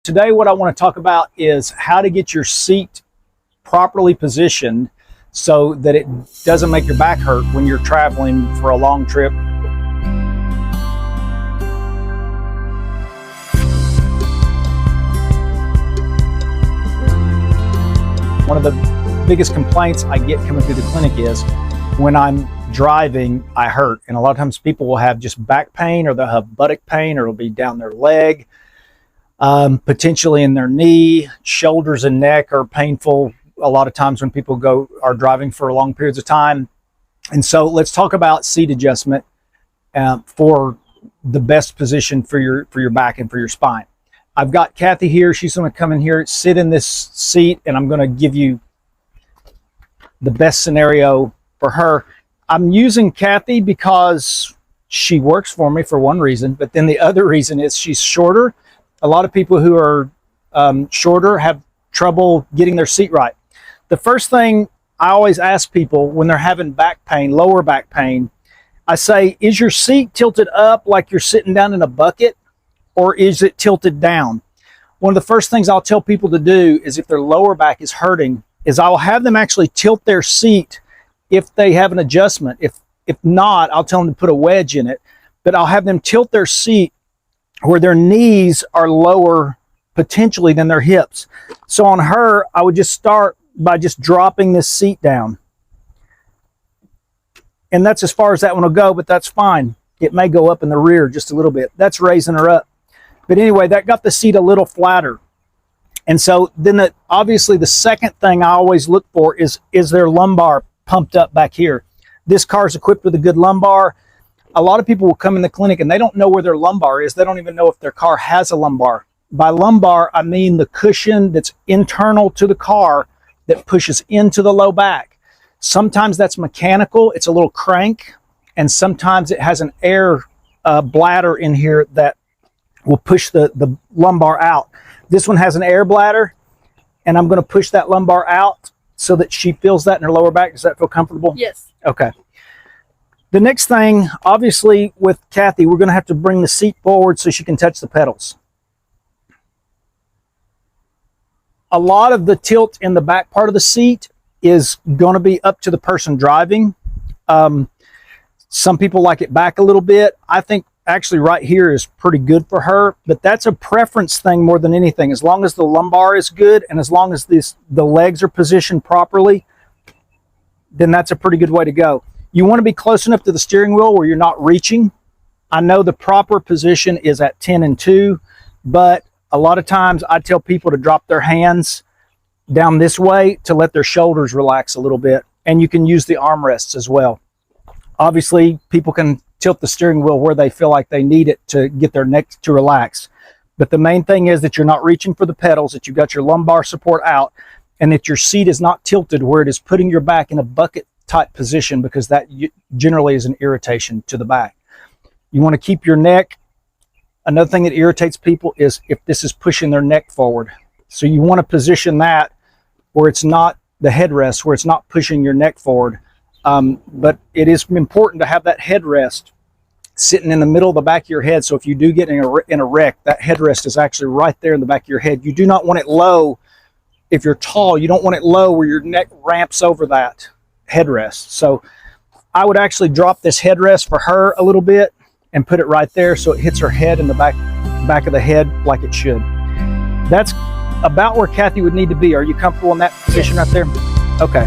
today what I want to talk about is how to get your seat properly positioned so that it doesn't make your back hurt when you're traveling for a long trip. One of the biggest complaints I get coming through the clinic is when I'm driving, I hurt. And a lot of times people will have just back pain, or they'll have buttock pain, or it'll be down their leg, potentially in their knee. Shoulders and neck are painful a lot of times when people are driving for long periods of time. And so let's talk about seat adjustment for the best position for your back and for your spine. I've got Kathy here. She's going to come in here, sit in this seat, and I'm going to give you the best scenario for her. I'm using Kathy because she works for me for one reason, but then the other reason is she's shorter. A lot of people who are shorter have trouble getting their seat right. The first thing I always ask people when they're having back pain, lower back pain, I say, is your seat tilted up like you're sitting down in a bucket, or is it tilted down? One of the first things I'll tell people to do is, if their lower back is hurting, is I'll have them actually tilt their seat if they have an adjustment. If not, I'll tell them to put a wedge in it, but I'll have them tilt their seat where their knees are lower potentially than their hips. So on her, I would just start by just dropping this seat down. And that's as far as that one will go, but that's fine. It may go up in the rear just a little bit. That's raising her up. But anyway, that got the seat a little flatter. And so then obviously the second thing I always look for is their lumbar pumped up back here. This car is equipped with a good lumbar. A lot of people will come in the clinic and they don't know where their lumbar is. They don't even know if their car has a lumbar. By lumbar, I mean the cushion that's internal to the car that pushes into the low back. Sometimes that's mechanical, it's a little crank, and sometimes it has an air bladder in here that will push the lumbar out. This one has an air bladder, and I'm going to push that lumbar out so that she feels that in her lower back. Does that feel comfortable? Yes. Okay. The next thing, obviously with Kathy, we're going to have to bring the seat forward so she can touch the pedals. A lot of the tilt in the back part of the seat is going to be up to the person driving. Some people like it back a little bit. I think actually right here is pretty good for her, but that's a preference thing more than anything. As long as the lumbar is good and as long as the legs are positioned properly, then that's a pretty good way to go. You want to be close enough to the steering wheel where you're not reaching. I know the proper position is at 10 and 2, but a lot of times I tell people to drop their hands down this way to let their shoulders relax a little bit. And you can use the armrests as well. Obviously, people can tilt the steering wheel where they feel like they need it to get their neck to relax. But the main thing is that you're not reaching for the pedals, that you've got your lumbar support out, and that your seat is not tilted where it is putting your back in a bucket type position, because that generally is an irritation to the back. You want to keep your neck. Another thing that irritates people is if this is pushing their neck forward. So you want to position that where it's not the headrest, where it's not pushing your neck forward. But it is important to have that headrest sitting in the middle of the back of your head. So if you do get in a wreck, that headrest is actually right there in the back of your head. You do not want it low. If you're tall, you don't want it low where your neck ramps over that headrest. So I would actually drop this headrest for her a little bit and put it right there so it hits her head in the back of the head like it should. That's about where Kathy would need to be. Are you comfortable in that position right there? Okay.